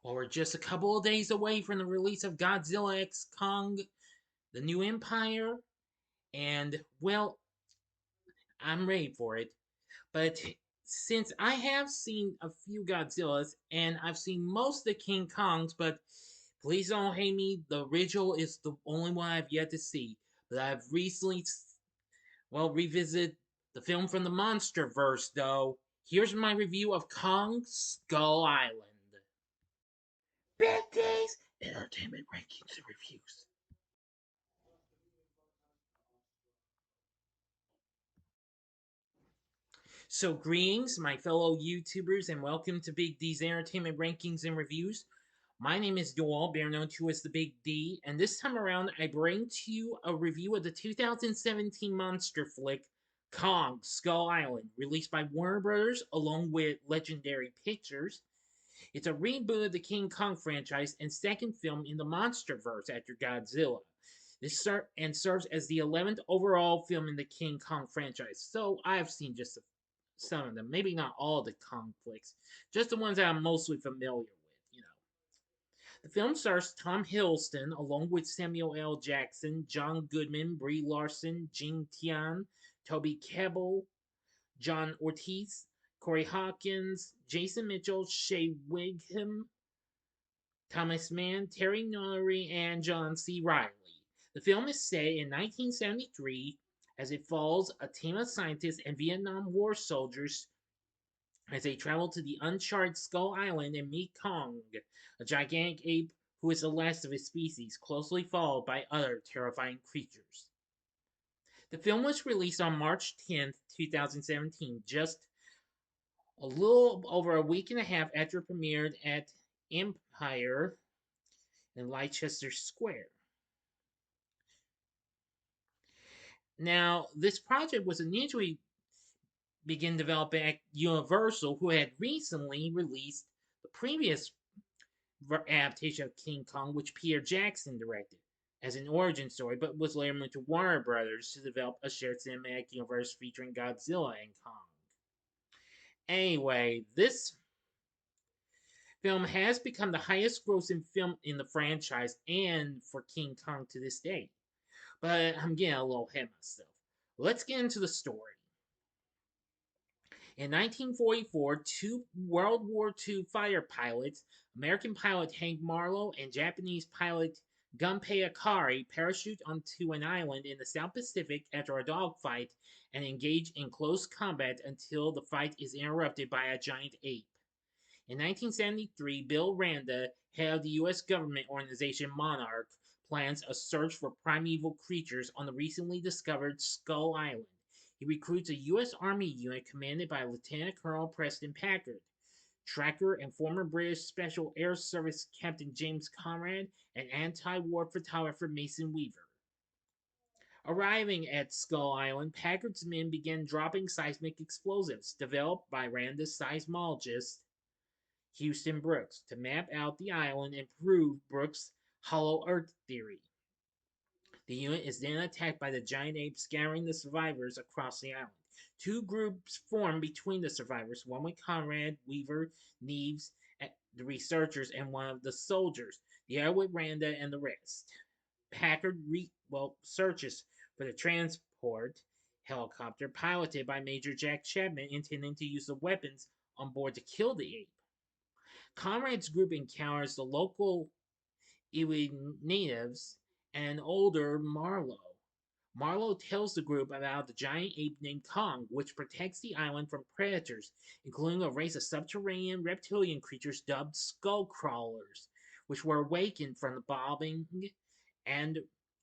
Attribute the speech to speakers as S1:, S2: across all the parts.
S1: Well, we're just a couple of days away from the release of Godzilla X Kong, The New Empire, and well, I'm ready for it. But since I have seen a few Godzillas and I've seen most of the King Kongs, but please don't hate me, the original is the only one I've yet to see. But I've recently, revisited the film from the Monsterverse, though. Here's my review of Kong Skull Island. Big D's Entertainment Rankings and Reviews. So, greetings, my fellow YouTubers, and welcome to Big D's Entertainment Rankings and Reviews. My name is Joel, better known to as the Big D, and this time around I bring to you a review of the 2017 monster flick Kong Skull Island, released by Warner Brothers along with Legendary Pictures. It's a reboot of the King Kong franchise and second film in the Monsterverse after Godzilla. This serves as the 11th overall film in the King Kong franchise, so I've seen just some of them, maybe not all the Kong flicks, just the ones that I'm mostly familiar with. The film stars Tom Hiddleston along with Samuel L. Jackson, John Goodman, Brie Larson, Jing Tian, Toby Kebbell, John Ortiz, Corey Hawkins, Jason Mitchell, Shea Wigham, Thomas Mann, Terry Notary, and John C. Reilly. The film is set in 1973 as it follows a team of scientists and Vietnam War soldiers as they travel to the uncharted Skull Island and meet Kong, a gigantic ape who is the last of his species, closely followed by other terrifying creatures. The film was released on March 10th, 2017, just a little over a week and a half after it premiered at Empire in Leicester Square. Now, this project was initially began developing at Universal, who had recently released the previous adaptation of King Kong, which Peter Jackson directed as an origin story, but was later moved to Warner Brothers to develop a shared cinematic universe featuring Godzilla and Kong. Anyway, this film has become the highest grossing film in the franchise and for King Kong to this day. But I'm getting a little ahead of myself. Let's get into the story. In 1944, two World War II fighter pilots, American pilot Hank Marlowe and Japanese pilot Gunpei Akari, parachute onto an island in the South Pacific after a dogfight and engage in close combat until the fight is interrupted by a giant ape. In 1973, Bill Randa, head of the U.S. government organization Monarch, plans a search for primeval creatures on the recently discovered Skull Island. He recruits a U.S. Army unit commanded by Lieutenant Colonel Preston Packard, tracker and former British Special Air Service Captain James Conrad, and anti-war photographer Mason Weaver. Arriving at Skull Island, Packard's men began dropping seismic explosives developed by Randa's seismologist Houston Brooks to map out the island and prove Brooks' hollow earth theory. The unit is then attacked by the giant ape, scattering the survivors across the island. Two groups form between the survivors, one with Conrad, Weaver, Neves, the researchers, and one of the soldiers, the other with Randa and the rest. Packard searches for the transport helicopter piloted by Major Jack Chapman, intending to use the weapons on board to kill the ape. Conrad's group encounters the local Iwi natives and an older Marlowe. Marlowe tells the group about the giant ape named Kong, which protects the island from predators, including a race of subterranean reptilian creatures dubbed skull crawlers, which were awakened from the bombing and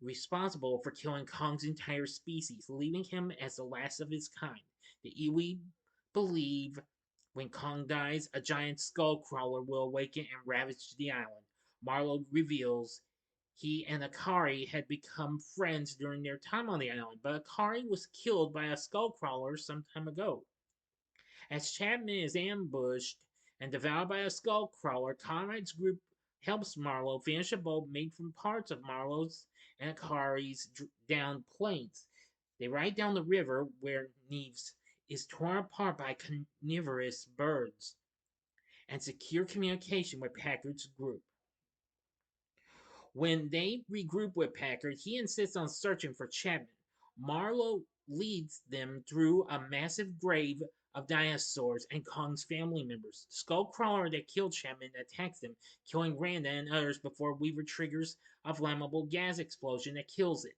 S1: responsible for killing Kong's entire species, leaving him as the last of his kind. The Iwi believe when Kong dies, a giant skull crawler will awaken and ravage the island. Marlowe reveals he and Akari had become friends during their time on the island, but Akari was killed by a skullcrawler some time ago. As Chapman is ambushed and devoured by a skullcrawler, Conrad's group helps Marlowe finish a boat made from parts of Marlowe's and Akari's downed planes. They ride down the river where Neves is torn apart by carnivorous birds and secure communication with Packard's group. When they regroup with Packard, he insists on searching for Chapman. Marlowe leads them through a massive grave of dinosaurs and Kong's family members. The Skullcrawler that killed Chapman attacks them, killing Randa and others before Weaver triggers a flammable gas explosion that kills it.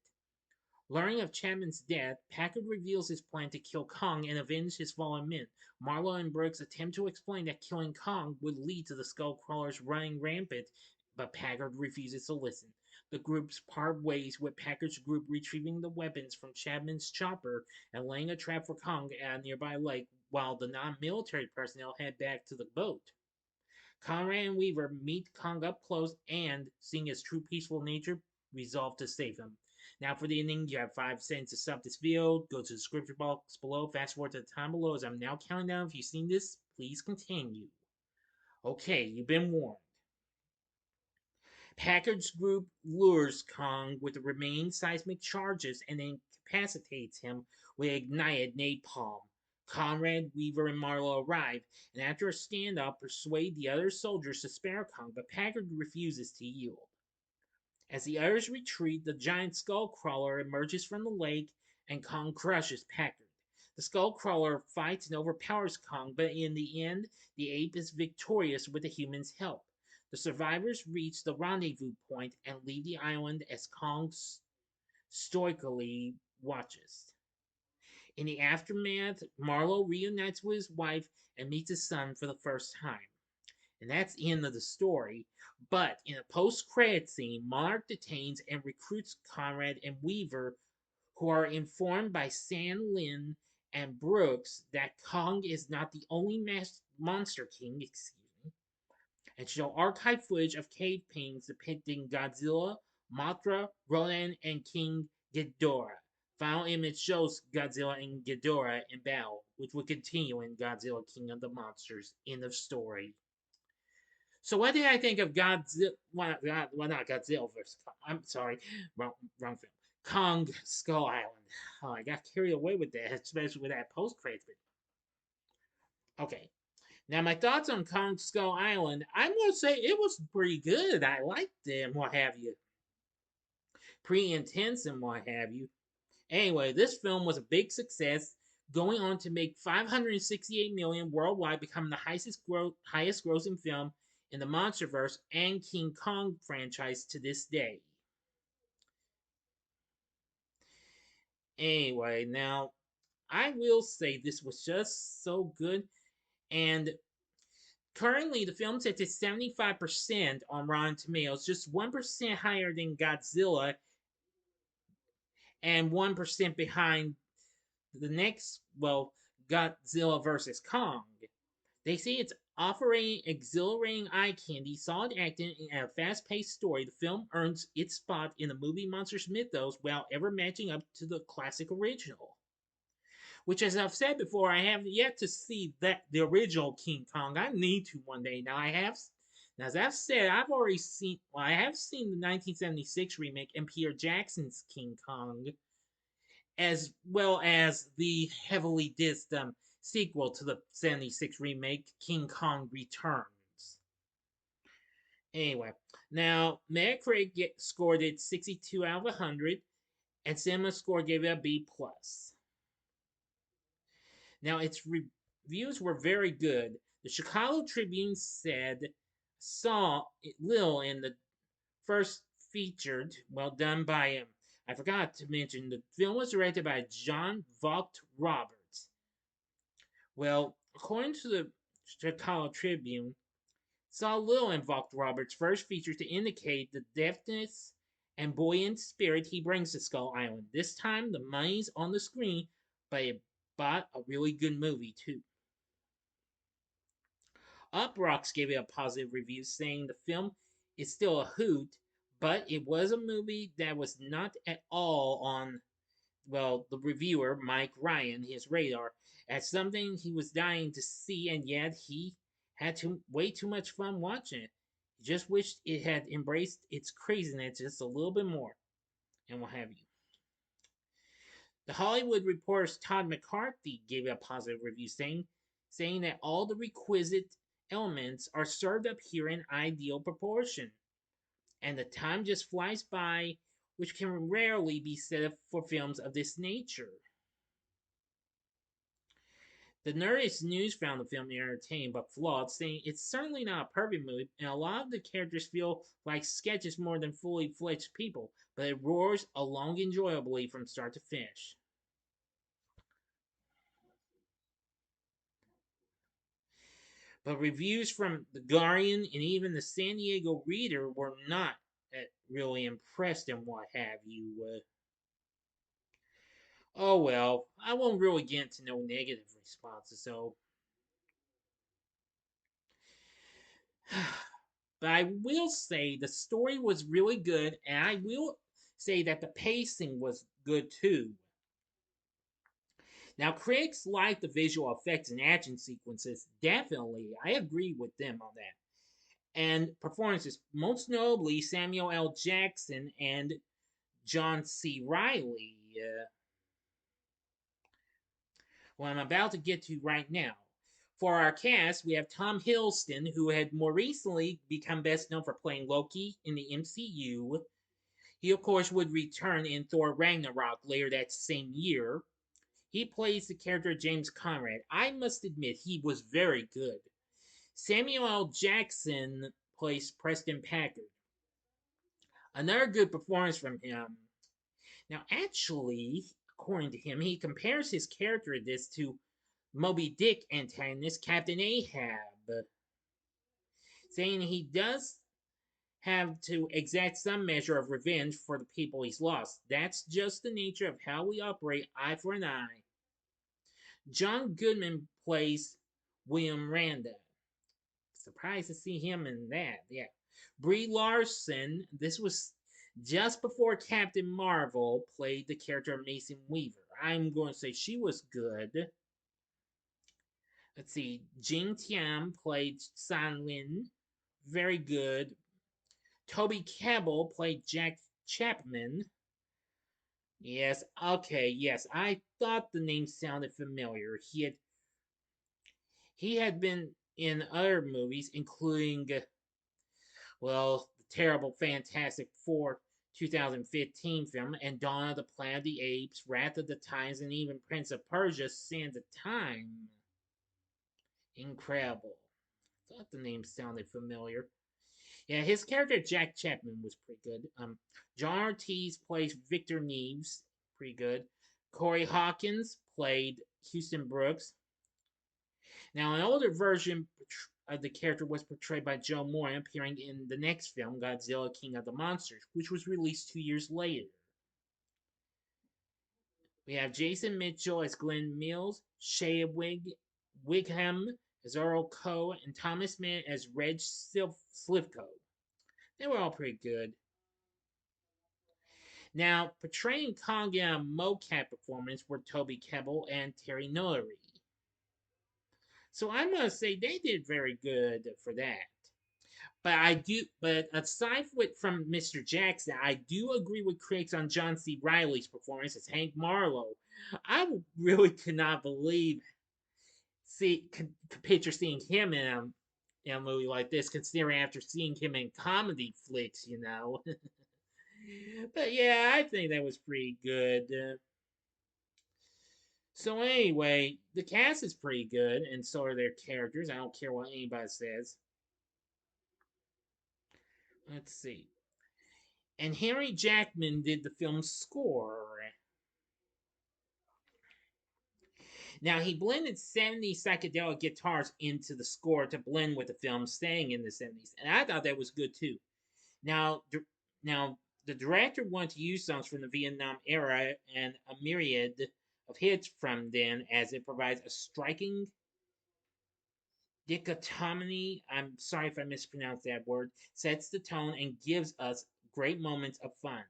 S1: Learning of Chapman's death, Packard reveals his plan to kill Kong and avenge his fallen men. Marlowe and Brooks attempt to explain that killing Kong would lead to the Skullcrawlers running rampant, but Packard refuses to listen. The groups part ways, with Packard's group retrieving the weapons from Chapman's chopper and laying a trap for Kong at a nearby lake, while the non-military personnel head back to the boat. Conrad and Weaver meet Kong up close and, seeing his true peaceful nature, resolve to save him. Now for the ending, you have 5 seconds to stop this video. Go to the description box below. Fast forward to the time below as I'm now counting down. If you've seen this, please continue. Okay, you've been warned. Packard's group lures Kong with the remaining seismic charges and incapacitates him with ignited napalm. Conrad, Weaver, and Marlowe arrive, and after a standoff, persuade the other soldiers to spare Kong, but Packard refuses to yield. As the others retreat, the giant Skullcrawler emerges from the lake, and Kong crushes Packard. The Skullcrawler fights and overpowers Kong, but in the end, the ape is victorious with the humans' help. The survivors reach the rendezvous point and leave the island as Kong stoically watches. In the aftermath, Marlowe reunites with his wife and meets his son for the first time. And that's the end of the story. But in a post-credit scene, Monarch detains and recruits Conrad and Weaver, who are informed by San Lin and Brooks that Kong is not the only monster king, and show archive footage of cave paintings depicting Godzilla, Mothra, Rodan, and King Ghidorah. Final image shows Godzilla and Ghidorah in battle, which will continue in Godzilla King of the Monsters. End of story. So what did I think of Godzilla? Well, not Godzilla versus Kong. I'm sorry, wrong film. Kong Skull Island. Oh, I got carried away with that, especially with that post-credits. Okay, now my thoughts on Kong Skull Island. I'm gonna say it was pretty good. I liked it and what have you. Pretty intense and what have you. Anyway, this film was a big success, going on to make 568 million worldwide, becoming the highest grossing film in the Monsterverse and King Kong franchise to this day. Anyway, now I will say this was just so good, and currently the film sits at 75% on Rotten Tomatoes, just 1% higher than Godzilla, and 1% behind the next, well, Godzilla vs. Kong. They say it's offering exhilarating eye candy, solid acting, and a fast-paced story. The film earns its spot in the movie monsters mythos while ever matching up to the classic original. Which, as I've said before, I have yet to see the original King Kong. I need to one day. Now as I've said, I've already seen. Well, I have seen the 1976 remake and Peter Jackson's King Kong, as well as the heavily dissed sequel to the 76 remake, King Kong Returns. Anyway, now Metacritic scored it 62 out of 100, and Cinema Score gave it a B+. Now its reviews were very good. The Chicago Tribune said, saw Lil in the first featured, well done by him. I forgot to mention the film was directed by John Vogt Roberts. Well, according to the Chicago Tribune, saw Lil in Vogt Roberts' first feature to indicate the deftness and buoyant spirit he brings to Skull Island. This time, the money's on the screen, but it bought a really good movie, too. Uprocks gave it a positive review, saying the film is still a hoot, but it was a movie that was not at all on, well, the reviewer, Mike Ryan, his radar, as something he was dying to see, and yet he had way too much fun watching it. He just wished it had embraced its craziness just a little bit more, and what have you. The Hollywood Reporter's Todd McCarthy gave it a positive review, saying that all the requisite elements are served up here in ideal proportion, and the time just flies by, which can rarely be said for films of this nature. The Nerdist News found the film entertaining but flawed, saying it's certainly not a perfect movie, and a lot of the characters feel like sketches more than fully fledged people, but it roars along enjoyably from start to finish. But reviews from The Guardian and even the San Diego Reader were not really impressed and what have you. Oh well, I won't really get into no negative responses, so. But I will say the story was really good, and I will say that the pacing was good too. Now, critics like the visual effects and action sequences. Definitely, I agree with them on that. And performances, most notably Samuel L. Jackson and John C. Reilly. Well, I'm about to get to right now. For our cast, we have Tom Hiddleston, who had more recently become best known for playing Loki in the MCU. He, of course, would return in Thor Ragnarok later that same year. He plays the character James Conrad. I must admit, he was very good. Samuel L. Jackson plays Preston Packard. Another good performance from him. Now, actually, according to him, he compares his character in this to Moby Dick antagonist Captain Ahab, saying he does have to exact some measure of revenge for the people he's lost. That's just the nature of how we operate, eye for an eye. John Goodman plays William Randa. Surprised to see him in that, yeah. Brie Larson, this was just before Captain Marvel played the character of Mason Weaver. I'm going to say she was good. Let's see, Jing Tian played San Lin, very good. Toby Kebbell played Jack Chapman. Yes, okay, yes. I thought the name sounded familiar. He had been in other movies, including well, the terrible Fantastic Four 2015 film, and Dawn of the Planet of the Apes, Wrath of the Titans, and even Prince of Persia: Sands of Time. Incredible. Thought the name sounded familiar. Yeah, his character Jack Chapman was pretty good. John Ortiz plays Victor Neves, pretty good. Corey Hawkins played Houston Brooks. Now, an older version of the character was portrayed by Joe Moore, appearing in the next film, Godzilla King of the Monsters, which was released 2 years later. We have Jason Mitchell as Glenn Mills, Shea Wigham as Earl Coe, and Thomas Mann as Reg Slivko. They were all pretty good. Now, portraying Kong in a mocap performance were Toby Kebbell and Terry Notary. So I'm gonna say they did very good for that. But aside from Mr. Jackson, I do agree with critics on John C. Reilly's performance as Hank Marlowe. I really could not believe could picture seeing him in a movie like this, considering after seeing him in comedy flicks. But yeah, I think that was pretty good. So anyway, the cast is pretty good, and so are their characters. I don't care what anybody says. Let's see. And Henry Jackman did the film's score. Now, he blended 70s psychedelic guitars into the score to blend with the film, staying in the 70s, and I thought that was good too. Now, now the director wanted to use songs from the Vietnam era and a myriad of hits from then, as it provides a striking dichotomy. I'm sorry if I mispronounced that word. Sets the tone and gives us great moments of fun.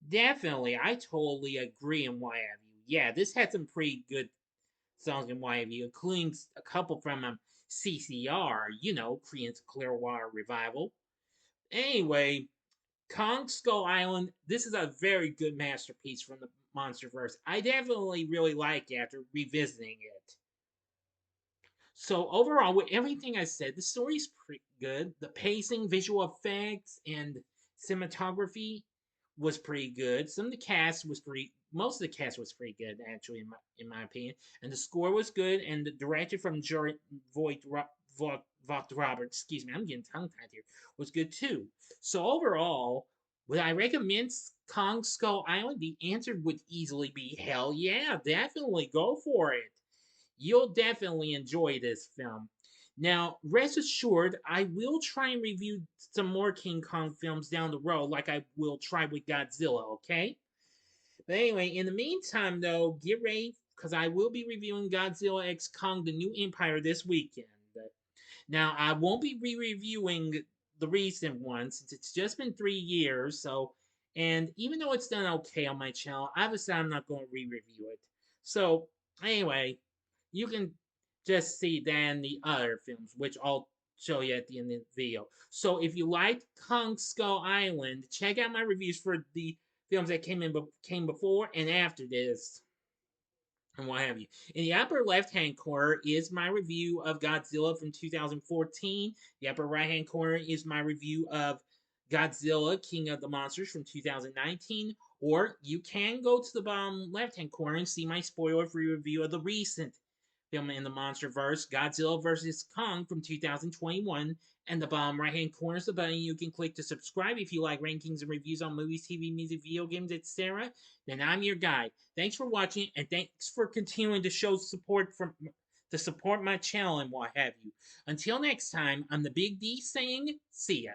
S1: Definitely, I totally agree in Why Have You. Yeah, this had some pretty good songs in Why Have You, including a couple from CCR, Korean's Clearwater Revival. Anyway, Kong Skull Island, this is a very good masterpiece from the Monsterverse. I definitely really like it after revisiting it. So overall, with everything I said, the story's pretty good. The pacing, visual effects, and cinematography was pretty good. Some of the cast was pretty. Most of the cast was pretty good, actually, in my opinion. And the score was good. And the director from Vogt Roberts, excuse me, I'm getting tongue tied here, was good too. So overall, would I recommend Kong Skull Island? The answer would easily be hell yeah, definitely go for it. You'll definitely enjoy this film. Now, rest assured, I will try and review some more King Kong films down the road, like I will try with Godzilla, okay? But anyway, in the meantime, though, get ready because I will be reviewing Godzilla X Kong The New Empire this weekend. Now, I won't be re reviewing the recent one since it's just been 3 years, so. And even though it's done okay on my channel, obviously I'm not going to re review it. So, anyway, you can just see then the other films, which I'll show you at the end of the video. So if you liked Kong Skull Island, check out my reviews for the films that came before and after this and what have you. In the upper left hand corner is my review of Godzilla from 2014. The upper right hand corner is my review of Godzilla King of the Monsters from 2019. Or you can go to the bottom left hand corner and see my spoiler free review of the recent film in the Monsterverse, Godzilla vs. Kong from 2021. And the bottom right hand corner is the button you can click to subscribe if you like rankings and reviews on movies, TV, music, video games, etc. Then I'm your guide. Thanks for watching, and thanks for continuing to show support to support my channel and what have you. Until next time, I'm the Big D saying, see ya.